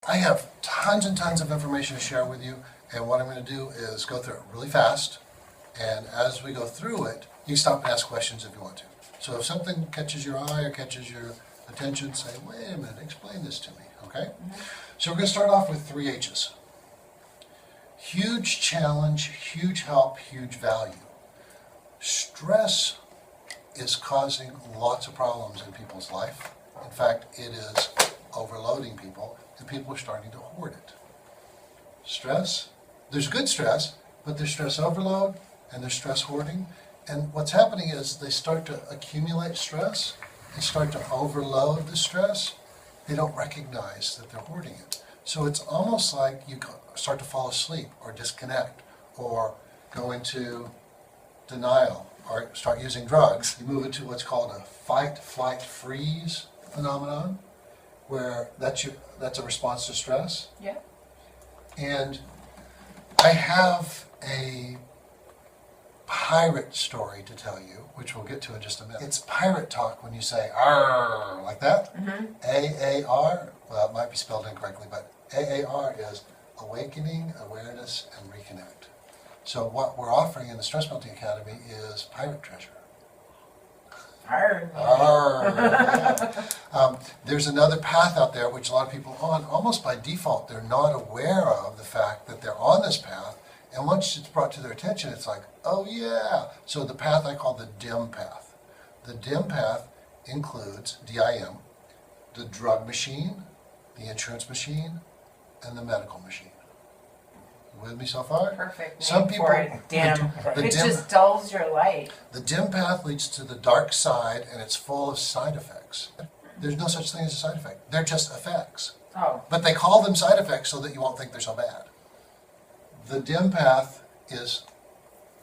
I have tons and tons of information to share with you, and what I'm going to do is go through it really fast, and as we go through it, you can stop and ask questions if you want to. So if something catches your eye or catches your attention, say, wait a minute, explain this to me, okay? So we're going to start off with 3 H's. Huge challenge, huge help, huge value. Stress is causing lots of problems in people's life. In fact, it is overloading people, and people are starting to hoard it. Stress, there's good stress, but there's stress overload and there's stress hoarding. And what's happening is they start to accumulate stress and start to overload the stress. They don't recognize that they're hoarding it. So it's almost like you start to fall asleep or disconnect or go into denial or start using drugs. You move into what's called a fight, flight, freeze phenomenon, where that's a response to stress. Yeah. And I have a pirate story to tell you, which we'll get to in just a minute. It's pirate talk when you say "arr" like that. A-A-R, well, it might be spelled incorrectly, but A-A-R is awakening, awareness, and reconnect. So what we're offering in the Stress Melting Academy is pirate treasure. Arr. Arr. There's another path out there which a lot of people are on, almost by default. They're not aware of the fact that they're on this path, and once it's brought to their attention, it's like, oh yeah. So the path I call the DIM path. The DIM path includes DIM, the drug machine, the insurance machine, and the medical machine. With me so far? Perfect name Some people, for it. Dim. the It dim, just dulls your light. the dim path leads to the dark side, and it's full of side effects. There's no such thing as a side effect. They're just effects. Oh. But they call them side effects so that you won't think they're so bad. The dim path is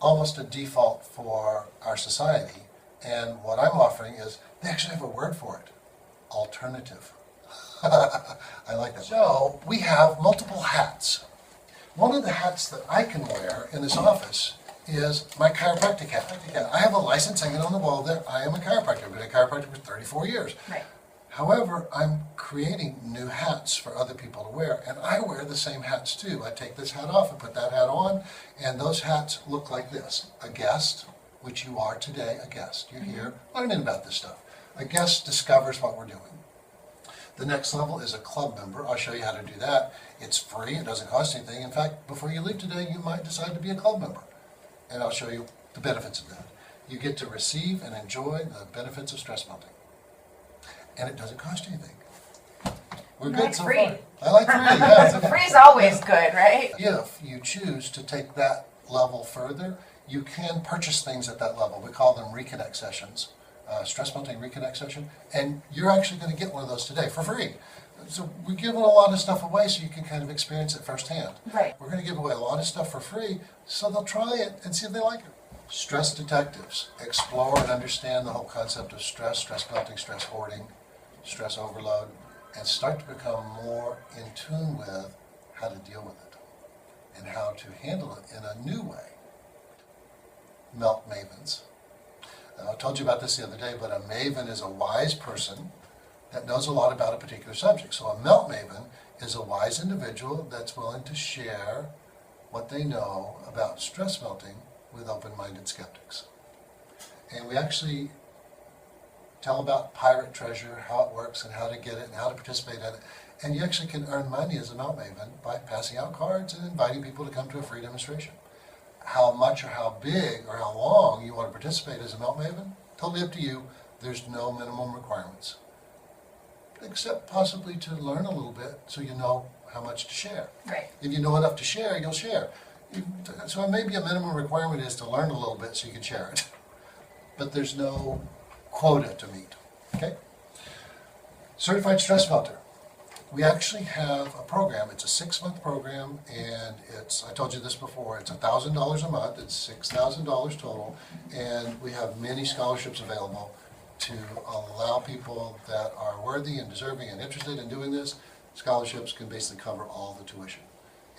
almost a default for our society, and what I'm offering is, they actually have a word for it, alternative. I like that. So we have multiple hats. One of the hats that I can wear in this office is my chiropractic hat. I have a license hanging on the wall there. I am a chiropractor. I've been a chiropractor for 34 years. Right. However, I'm creating new hats for other people to wear, and I wear the same hats too. I take this hat off and put that hat on, and those hats look like this. A guest, which you are today, a guest. You're here learning about this stuff. A guest discovers what we're doing. The next level is a club member. I'll show you how to do that. It's free, it doesn't cost anything. In fact, before you leave today, you might decide to be a club member. And I'll show you the benefits of that. You get to receive and enjoy the benefits of stress melting. And it doesn't cost anything. We're good so free. far. I like free, yeah. It's okay. Free's always good, right? If you choose to take that level further, you can purchase things at that level. We call them reconnect sessions. Stress melting reconnect session, and you're actually going to get one of those today for free. So we're giving a lot of stuff away so you can kind of experience it firsthand. Right. We're going to give away a lot of stuff for free so they'll try it and see if they like it. Stress detectives explore and understand the whole concept of stress, stress melting, stress hoarding, stress overload, and start to become more in tune with how to deal with it and how to handle it in a new way. Melt mavens. I told you about this the other day, but a maven is a wise person that knows a lot about a particular subject. So a melt maven is a wise individual that's willing to share what they know about stress melting with open-minded skeptics. And we actually tell about pirate treasure, how it works and how to get it and how to participate in it. And you actually can earn money as a melt maven by passing out cards and inviting people to come to a free demonstration. How much or how big or how long you want to participate as a melt maven, totally up to you. There's no minimum requirements, except possibly to learn a little bit so you know how much to share. Right. If you know enough to share, you'll share. So maybe a minimum requirement is to learn a little bit so you can share it. But there's no quota to meet, okay? Certified Stress Melter. We actually have a program. It's a 6-month program, and it's, I told you this before, it's $1,000 a month. It's $6,000 total, and we have many scholarships available to allow people that are worthy and deserving and interested in doing this. Scholarships can basically cover all the tuition.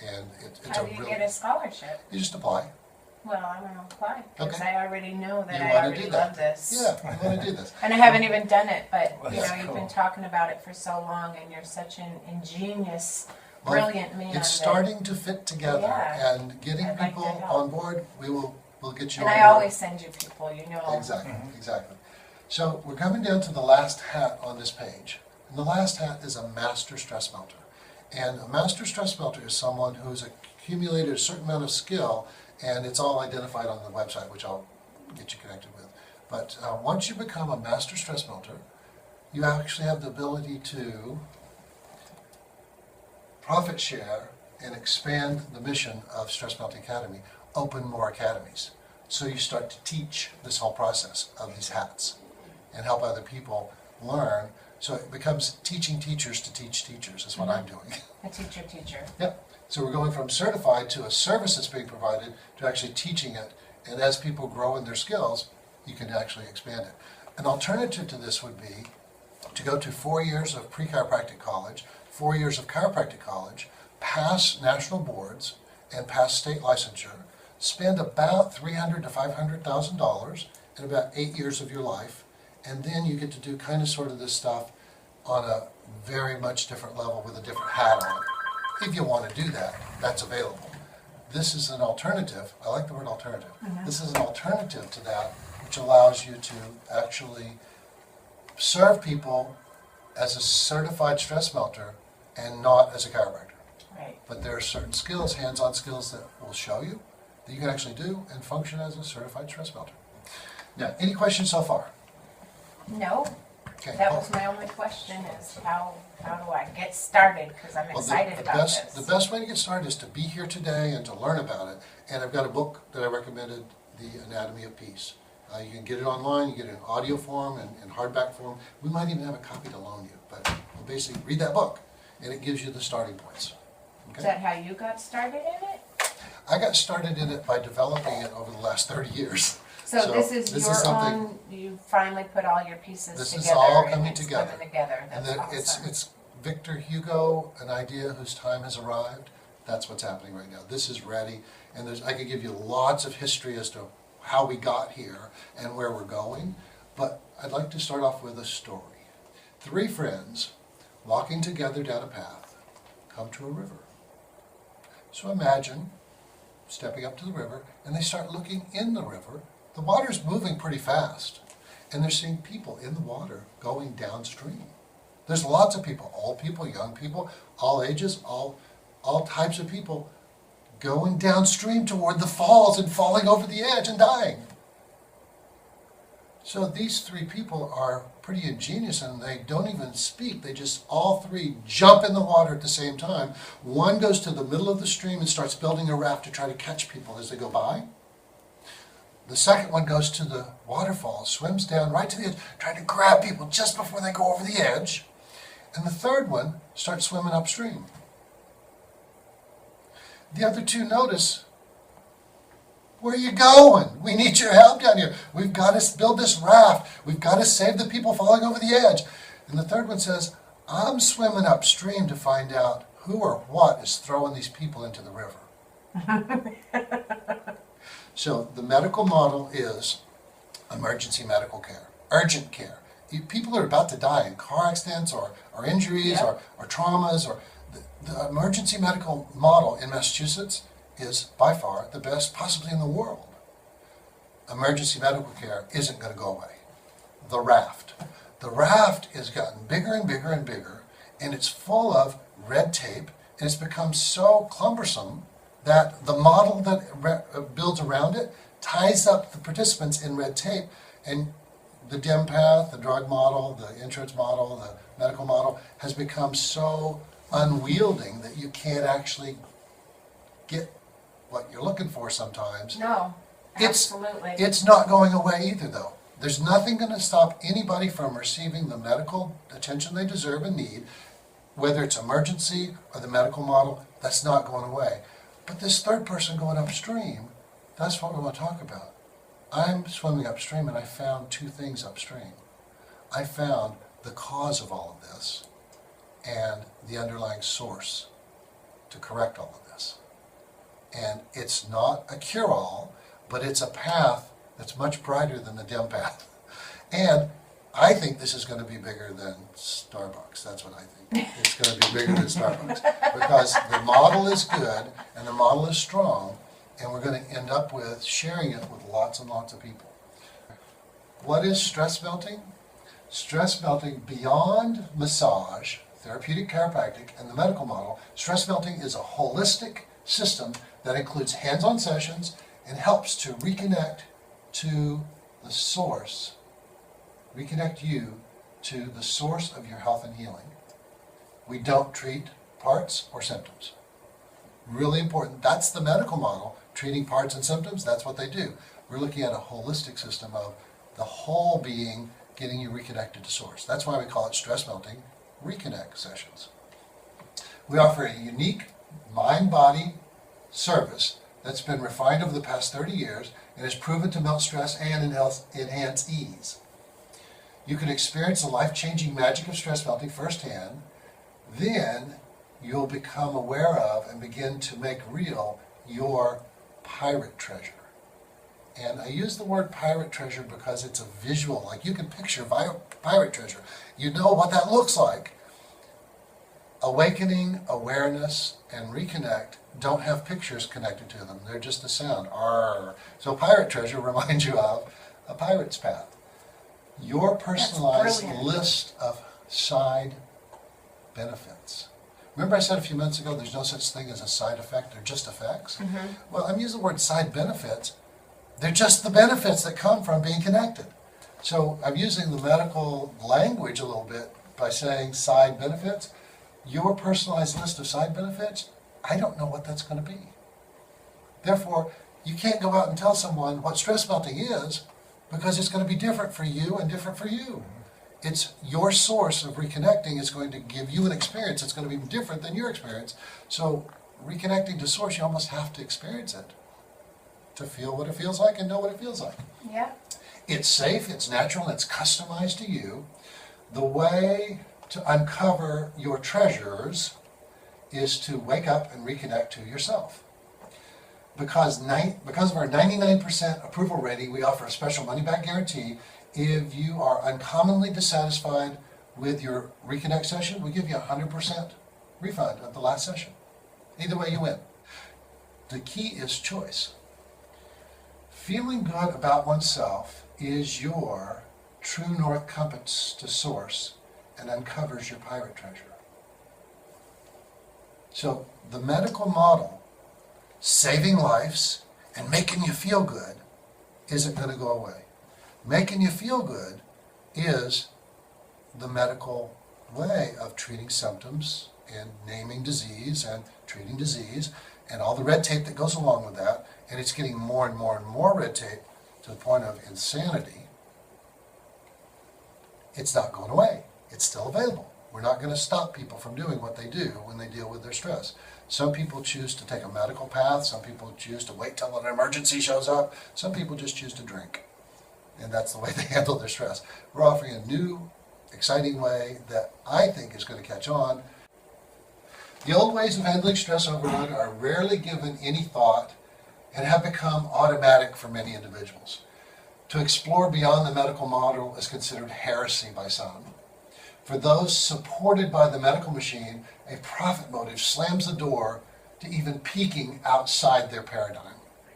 And it's How a do you real, get a scholarship? you just apply. Well, I'm gonna apply because Okay. I already know that You I wanna already do that. love this. Yeah, you want to do this. And I haven't even done it, but Well, you know, that's you've cool. been talking about it for so long, and you're such an ingenious, Well, brilliant man. It's that- starting to fit together, Yeah. and getting I'd like to people help. on board, we'll get you And on I board. always send you people, you know. Exactly, exactly. So we're coming down to the last hat on this page. And the last hat is a master stress melter. And a master stress melter is someone who's accumulated a certain amount of skill, and it's all identified on the website, which I'll get you connected with. But once you become a master stress melter, you actually have the ability to profit share and expand the mission of Stress Melting Academy, open more academies. So you start to teach this whole process of these hats and help other people learn. So it becomes teaching teachers to teach teachers, is what I'm doing. A teacher. Yep. So we're going from certified to a service that's being provided to actually teaching it. And as people grow in their skills, you can actually expand it. An alternative to this would be to go to 4 years of pre-chiropractic college, 4 years of chiropractic college, pass national boards, and pass state licensure, spend about $300,000 to $500,000 in about 8 years of your life, and then you get to do kind of sort of this stuff on a very much different level with a different hat on it. If you want to do that, that's available. This is an alternative. I like the word alternative. This is an alternative to that, which allows you to actually serve people as a certified stress melter and not as a chiropractor. Right. But there are certain skills, hands-on skills that will show you that you can actually do and function as a certified stress melter. Now, any questions so far? No, Okay. that was my only question is how do I get started? Because I'm Well, excited the about best, this. The best way to get started is to be here today and to learn about it. And I've got a book that I recommended, The Anatomy of Peace. You can get it online, you get it in audio form and in hardback form. We might even have a copy to loan you, but you'll basically read that book and it gives you the starting points. Is Okay? that how you got started in it? I got started in it by developing it over the last 30 years. So this is your something- own, you finally put all your pieces This together. is all and coming it's together. coming together. And That's then awesome. it's Victor Hugo, an idea whose time has arrived. That's what's happening right now. This is ready, and I could give you lots of history as to how we got here and where we're going, but I'd like to start off with a story. 3 friends walking together down a path come to a river. So imagine stepping up to the river, and they start looking in the river. The water's moving pretty fast, and they're seeing people in the water going downstream. There's lots of people, old people, young people, all ages, all types of people going downstream toward the falls and falling over the edge and dying. So these 3 people are pretty ingenious, and they don't even speak. They just, all 3 jump in the water at the same time. One goes to the middle of the stream and starts building a raft to try to catch people as they go by. The second one goes to the waterfall, swims down right to the edge, trying to grab people just before they go over the edge. And the third one starts swimming upstream. The other 2 notice, where are you going? We need your help down here. We've got to build this raft. We've got to save the people falling over the edge. And the third one says, I'm swimming upstream to find out who or what is throwing these people into the river. So the medical model is emergency medical care, urgent care. People are about to die in car accidents or injuries or traumas. Or the emergency medical model in Massachusetts is by far the best possibly in the world. Emergency medical care isn't going to go away. The raft. The raft has gotten bigger and bigger and bigger, and it's full of red tape, and it's become so cumbersome that the model that builds around it ties up the participants in red tape, and the DEM path, the drug model, the insurance model, the medical model has become so unwielding that you can't actually get what you're looking for sometimes. No, It's- absolutely. It's not going away either, though. There's nothing going to stop anybody from receiving the medical attention they deserve and need, whether it's emergency or the medical model. That's not going away. But this third person going upstream, that's what we want to talk about. I'm swimming upstream, and I found 2 things upstream. I found the cause of all of this and the underlying source to correct all of this. And it's not a cure-all, but it's a path that's much brighter than the dim path. And I think this is going to be bigger than Starbucks. That's what I think. It's going to be bigger than Starbucks because the model is good and the model is strong, and we're going to end up with sharing it with lots and lots of people. What is stress melting? Stress melting, beyond massage, therapeutic chiropractic, and the medical model, stress melting is a holistic system that includes hands-on sessions and helps to reconnect to the source, reconnect you to the source of your health and healing. We don't treat parts or symptoms. Really important. That's the medical model, treating parts and symptoms. That's what they do. We're looking at a holistic system of the whole being, getting you reconnected to source. That's why we call it stress melting reconnect sessions. We offer a unique mind-body service that's been refined over the past 30 years and is proven to melt stress and enhance ease. You can experience the life-changing magic of stress melting firsthand. Then you'll become aware of and begin to make real your pirate treasure. And I use the word pirate treasure because it's a visual, like you can picture pirate treasure. You know what that looks like. Awakening, awareness, and reconnect don't have pictures connected to them. They're just a sound. Arr. So pirate treasure reminds you of a pirate's path. Your personalized list of side benefits. Remember I said a few minutes ago there's no such thing as a side effect, they're just effects? Mm-hmm. Well, I'm using the word side benefits. They're just the benefits that come from being connected. So I'm using the medical language a little bit by saying side benefits. Your personalized list of side benefits, I don't know what that's going to be. Therefore, you can't go out and tell someone what stress melting is because it's going to be different for you and different for you. It's your source of reconnecting is going to give you an experience that's going to be different than your experience. So reconnecting to source, you almost have to experience it to feel what it feels like and know what it feels like. Yeah. It's safe, it's natural, and it's customized to you. The way to uncover your treasures is to wake up and reconnect to yourself. Because of our 99% approval rating, we offer a special money-back guarantee. If you are uncommonly dissatisfied with your reconnect session, we give you a 100% refund of the last session. Either way, you win. The key is choice. Feeling good about oneself is your true north compass to source and uncovers your pirate treasure. So the medical model, saving lives and making you feel good, isn't going to go away. Making you feel good is the medical way of treating symptoms and naming disease and treating disease and all the red tape that goes along with that. And it's getting more and more and more red tape to the point of insanity. It's not going away. It's still available. We're not going to stop people from doing what they do when they deal with their stress. Some people choose to take a medical path. Some people choose to wait till an emergency shows up. Some people just choose to drink. And that's the way they handle their stress. We're offering a new, exciting way that I think is going to catch on. The old ways of handling stress overload are rarely given any thought and have become automatic for many individuals. To explore beyond the medical model is considered heresy by some. For those supported by the medical machine, a profit motive slams the door to even peeking outside their paradigm.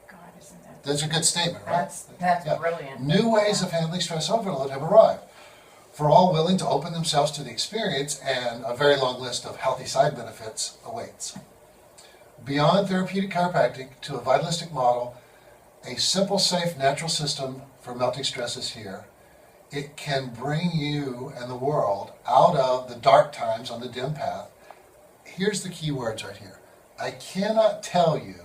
God, isn't that? That's a good statement, right? That's brilliant. New ways of handling stress overload have arrived. For all willing to open themselves to the experience, and a very long list of healthy side benefits awaits. Beyond therapeutic chiropractic to a vitalistic model, a simple, safe, natural system for melting stress is here. It can bring you and the world out of the dark times on the dim path. Here's the key words right here. I cannot tell you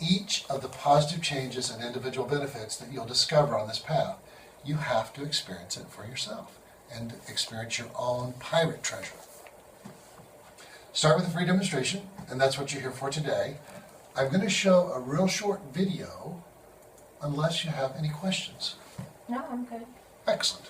each of the positive changes and individual benefits that you'll discover on this path. You have to experience it for yourself and experience your own pirate treasure. Start with a free demonstration, and that's what you're here for today. I'm going to show a real short video unless you have any questions. No, I'm good. Excellent.